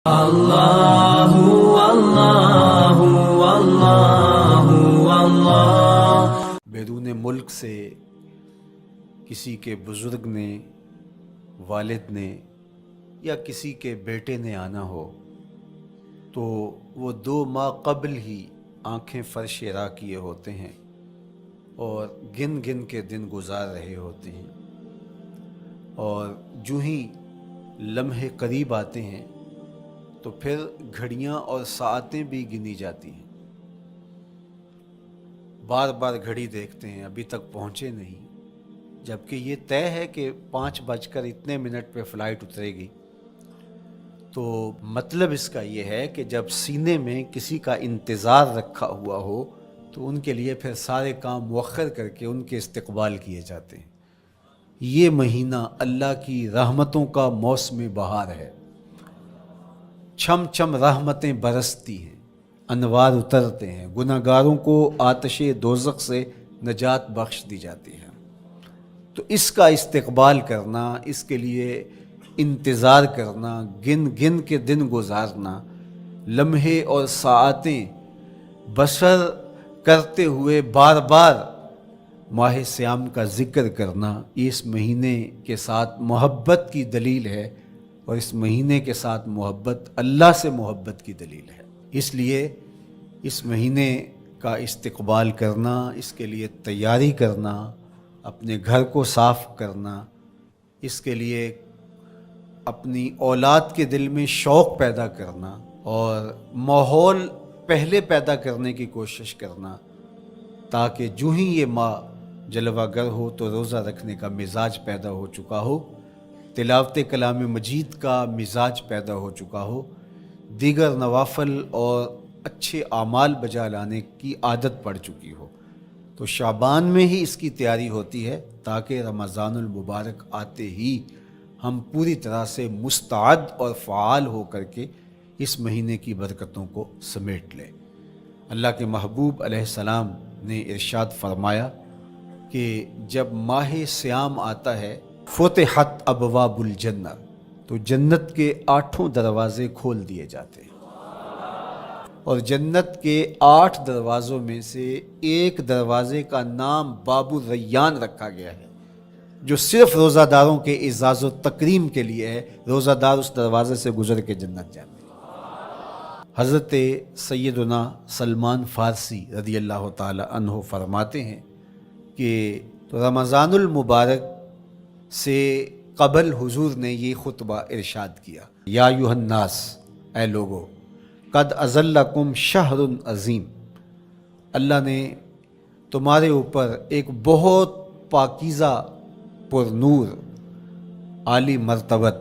اللہ اللہ اللہ اللہ۔ بیرون ملک سے کسی کے بزرگ نے، والد نے یا کسی کے بیٹے نے آنا ہو تو وہ 2 ماہ قبل ہی آنکھیں فرش راہ کیے ہوتے ہیں اور گن گن کے دن گزار رہے ہوتے ہیں، اور جو ہی لمحے قریب آتے ہیں تو پھر گھڑیاں اور ساعتیں بھی گنی جاتی ہیں۔ بار بار گھڑی دیکھتے ہیں، ابھی تک پہنچے نہیں، جبکہ یہ طے ہے کہ 5:02 پہ فلائٹ اترے گی۔ تو مطلب اس کا یہ ہے کہ جب سینے میں کسی کا انتظار رکھا ہوا ہو تو ان کے لیے پھر سارے کام مؤخر کر کے ان کے استقبال کیے جاتے ہیں۔ یہ مہینہ اللہ کی رحمتوں کا موسم بہار ہے، چھم چھم رحمتیں برستی ہیں، انوار اترتے ہیں، گناہگاروں کو آتش دوزخ سے نجات بخش دی جاتی ہے۔ تو اس کا استقبال کرنا، اس کے لیے انتظار کرنا، گن گن کے دن گزارنا، لمحے اور ساعتیں بسر کرتے ہوئے بار بار ماہ سیام کا ذکر کرنا، یہ اس مہینے کے ساتھ محبت کی دلیل ہے، اور اس مہینے کے ساتھ محبت اللہ سے محبت کی دلیل ہے۔ اس لیے اس مہینے کا استقبال کرنا، اس کے لیے تیاری کرنا، اپنے گھر کو صاف کرنا، اس کے لیے اپنی اولاد کے دل میں شوق پیدا کرنا اور ماحول پہلے پیدا کرنے کی کوشش کرنا، تاکہ جو ہی یہ ماہ جلوہ گر ہو تو روزہ رکھنے کا مزاج پیدا ہو چکا ہو، تلاوت کلام مجید کا مزاج پیدا ہو چکا ہو، دیگر نوافل اور اچھے اعمال بجا لانے کی عادت پڑ چکی ہو۔ تو شعبان میں ہی اس کی تیاری ہوتی ہے تاکہ رمضان المبارک آتے ہی ہم پوری طرح سے مستعد اور فعال ہو کر کے اس مہینے کی برکتوں کو سمیٹ لیں۔ اللہ کے محبوب علیہ السلام نے ارشاد فرمایا کہ جب ماہ سیام آتا ہے فتحت ابواب الجنہ، تو جنت کے 8 دروازے کھول دیے جاتے ہیں، اور جنت کے 8 دروازوں میں سے ایک دروازے کا نام باب الریان رکھا گیا ہے، جو صرف روزہ داروں کے اعزاز و تکریم کے لیے ہے۔ روزہ دار اس دروازے سے گزر کے جنت جاتے ہیں۔ حضرت سیدنا سلمان فارسی رضی اللہ تعالی عنہ فرماتے ہیں کہ رمضان المبارک سے قبل حضور نے یہ خطبہ ارشاد کیا، یا ایھا الناس، اے لوگو، قد اظلکم شہر عظیم، اللہ نے تمہارے اوپر ایک بہت پاکیزہ، پر نور، عالی مرتبت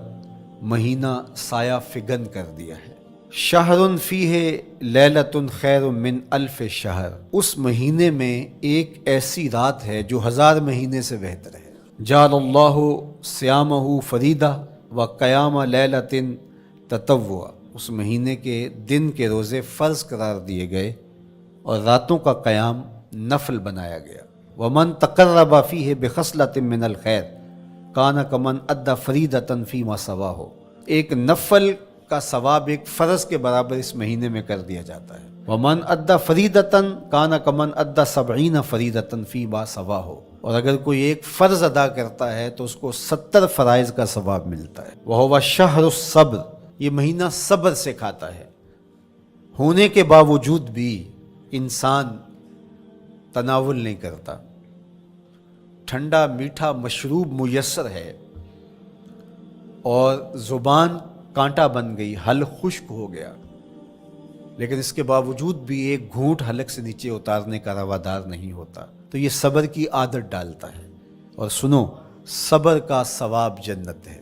مہینہ سایہ فگن کر دیا ہے۔ شہر فیہ لیلۃ خیر من الف شہر، اس مہینے میں ایک ایسی رات ہے جو 1000 مہینے سے بہتر ہے۔ جعل اللہ صیامہ فریدہ و قیام لیلۃ تطوع، اس مہینے کے دن کے روزے فرض قرار دیے گئے اور راتوں کا قیام نفل بنایا گیا۔ ومن تقرب فیہ بخصلۃ من الخیر کان کمن ادی فریدۃ فیما سواہ، ایک نفل کا ثواب ایک فرض کے برابر اس مہینے میں کر دیا جاتا ہے۔ ومن ادی فریدۃ کان کمن ادی 70 فریدۃ فیما سواہ، اور اگر کوئی ایک فرض ادا کرتا ہے تو اس کو 70 فرائض کا ثواب ملتا ہے۔ وہو شہر الصبر، یہ مہینہ صبر سکھاتا ہے، ہونے کے باوجود بھی انسان تناول نہیں کرتا۔ ٹھنڈا میٹھا مشروب میسر ہے اور زبان کانٹا بن گئی، حلق خشک ہو گیا، لیکن اس کے باوجود بھی ایک گھونٹ حلق سے نیچے اتارنے کا روادار نہیں ہوتا، تو یہ صبر کی عادت ڈالتا ہے۔ اور سنو، صبر کا ثواب جنت ہے۔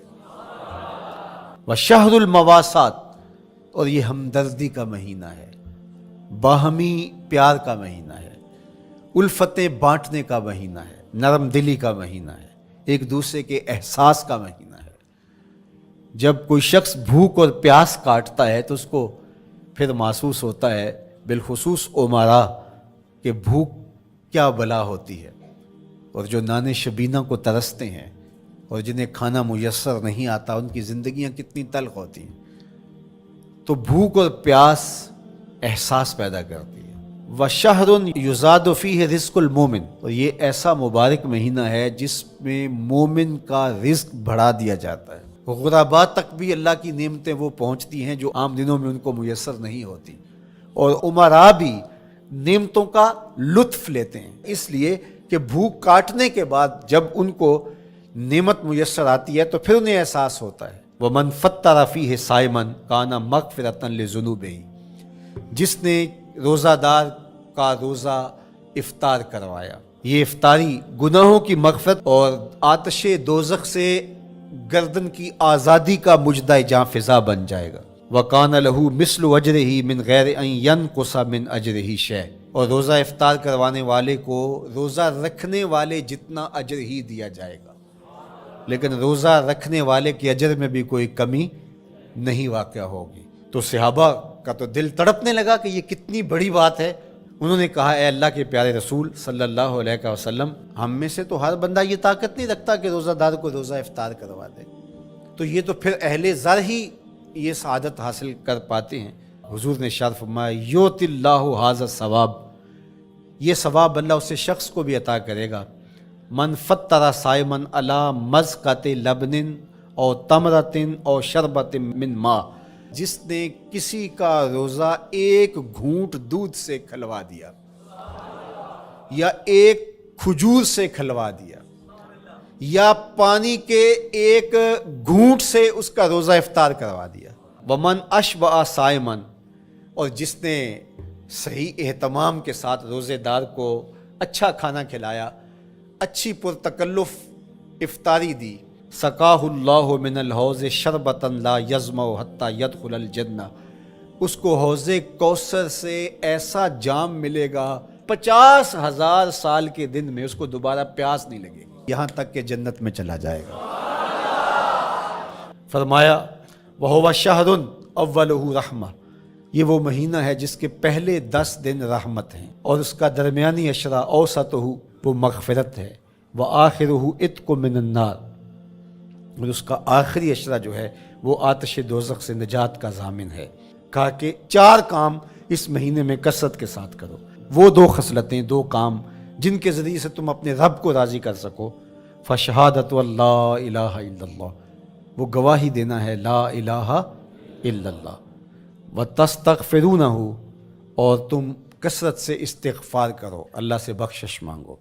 وشہر المواسات، اور یہ ہمدردی کا مہینہ ہے، باہمی پیار کا مہینہ ہے، الفتیں بانٹنے کا مہینہ ہے، نرم دلی کا مہینہ ہے، ایک دوسرے کے احساس کا مہینہ ہے۔ جب کوئی شخص بھوک اور پیاس کاٹتا ہے تو اس کو پھر محسوس ہوتا ہے، بالخصوص امراء، کہ بھوک کیا بلا ہوتی ہے، اور جو نان شبینہ کو ترستے ہیں اور جنہیں کھانا میسر نہیں آتا، ان کی زندگیاں کتنی تلخ ہوتی ہیں۔ تو بھوک اور پیاس احساس پیدا کرتی ہے۔ وَشَهْرٌ يُزَادُ فِيهِ رِزْقُ الْمُؤْمِنِ، اور یہ ایسا مبارک مہینہ ہے جس میں مومن کا رزق بڑھا دیا جاتا ہے۔ غرباء تک بھی اللہ کی نعمتیں وہ پہنچتی ہیں جو عام دنوں میں ان کو میسر نہیں ہوتی، اور امراء بھی نعمتوں کا لطف لیتے ہیں، اس لیے کہ بھوک کاٹنے کے بعد جب ان کو نعمت میسر آتی ہے تو پھر انہیں احساس ہوتا ہے۔ وَمَنْ فَطَّرَ فِيهِ صَائِمًا كَانَ مَغْفِرَةً لِذُنُوبِهِ، جس نے روزہ دار کا روزہ افطار کروایا، یہ افطاری گناہوں کی مغفرت اور آتش دوزخ سے گردن کی آزادی کا مجدہ جاں فضا بن جائے گا۔ وَقَانَ لَهُ مِثْلُ أَجْرِهِ مِنْ غَيْرِ أَنْ يَنْقُصَ مِنْ أَجْرِهِ شَيْءٌ، اور روزہ افطار کروانے والے کو روزہ رکھنے والے جتنا اجر ہی دیا جائے گا، لیکن روزہ رکھنے والے کے اجر میں بھی کوئی کمی نہیں واقع ہوگی۔ تو صحابہ کا تو دل تڑپنے لگا کہ یہ کتنی بڑی بات ہے۔ انہوں نے کہا اے اللہ کے پیارے رسول صلی اللہ علیہ وسلم، ہم میں سے تو ہر بندہ یہ طاقت نہیں رکھتا کہ روزہ دار کو روزہ افطار کروا دے، تو یہ تو پھر اہل زر ہی یہ سعادت حاصل کر پاتے ہیں۔ حضور نے ارشاد فرمایا یؤتی اللہ ھذا الثواب، یہ ثواب اللہ اسے شخص کو بھی عطا کرے گا۔ من فطر صائما علی مذقۃ لبن او تمرۃ او شربۃ من ماء، جس نے کسی کا روزہ ایک گھونٹ دودھ سے کھلوا دیا یا ایک کھجور سے کھلوا دیا یا پانی کے ایک گھونٹ سے اس کا روزہ افطار کروا دیا۔ ومن اشبع صائما، اور جس نے صحیح اہتمام کے ساتھ روزے دار کو اچھا کھانا کھلایا، اچھی پرتکلف افطاری دی، سقاہ اللہ من الحوض شربۃ لا یظمأ حتی یدخل الجنہ، اس کو حوض کوثر سے ایسا جام ملے گا 50,000 سال کے دن میں اس کو دوبارہ پیاس نہیں لگے گی، یہاں تک کہ جنت میں چلا جائے گا۔ فرمایا وَهُوَ شَهْرٌ أَوَّلُهُ رَحْمَةٌ، یہ وہ مہینہ ہے جس کے پہلے 10 دن رحمت ہیں، اور اس کا درمیانی عشرہ اوسطہ وہ مغفرت ہے، وآخرہ عتق من النار، اور اس کا آخری عشرہ جو ہے وہ آتش دوزخ سے نجات کا ضامن ہے۔ کہا کہ 4 کام اس مہینے میں کثرت کے ساتھ کرو، وہ 2 خصلتیں، 2 کام جن کے ذریعے سے تم اپنے رب کو راضی کر سکو۔ فشہادۃ اللہ الہ الا اللہ، وہ گواہی دینا ہے لا الہ الا اللہ، وتستغفرونہ، اور تم کثرت سے استغفار کرو، اللہ سے بخشش مانگو۔